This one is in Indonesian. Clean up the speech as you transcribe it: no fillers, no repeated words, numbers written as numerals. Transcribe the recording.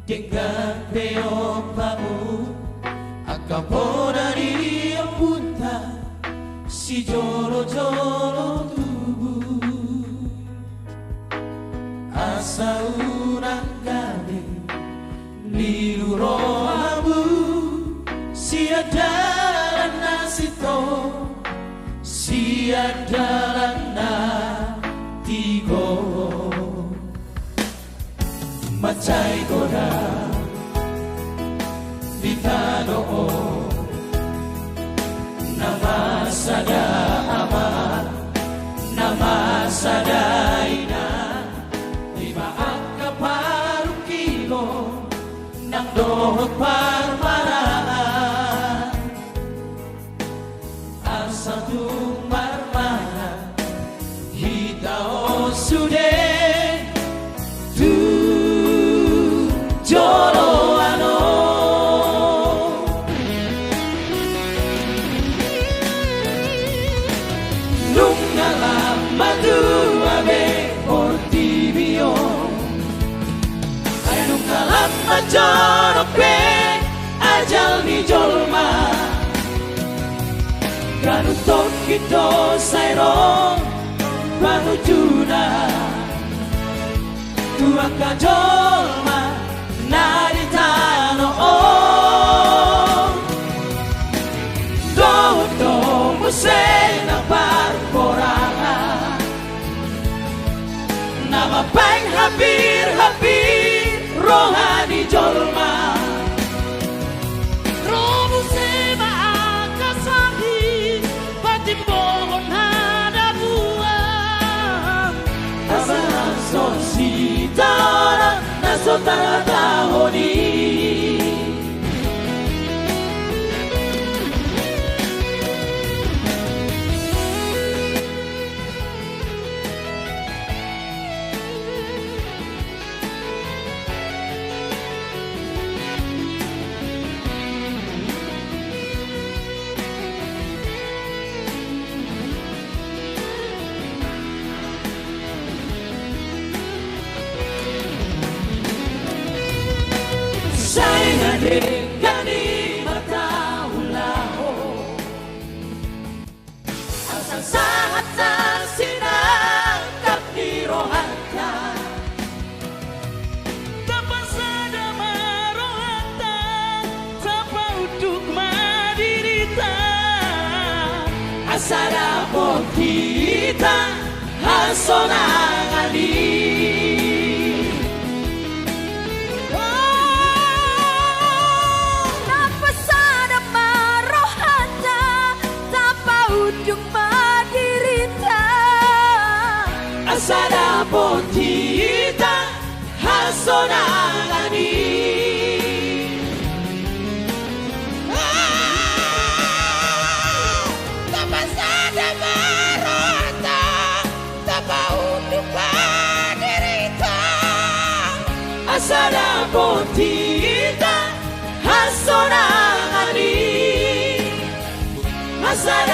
Dengan peopamu Akaponari ang punta Si jolo-jolo tubuh Asa unang gabi Niluro abu Si adalah nasito Si adalah natigo Macay ko na Di tanoo Namasada ama Namasada ina Lima ang kaparukilo Nang dohot parmaraan Asa tung marmara Hita o sude Jolo ano Nung nalaman duwabe Portibio Ay nung nalaman jorope Ajal ni Jolma Ganutot kito sayrong Panuju na Tuwag ka Jolma Naritano Dodo musay na parporangan Namapang hapir-hapir Rohani Jolma Robuse maakasahi Patimbongon hada buwan Asal sosita Nasota tahoni Saya gani mataulaho Asal sangat sinangkap ni rohanta Dapat sada marohata Tapa uduk madirita Asara po kita hasonangani Asara pontita hasonangani Tapasada marota Tapaunduk padirita Asara pontita hasonangani Asara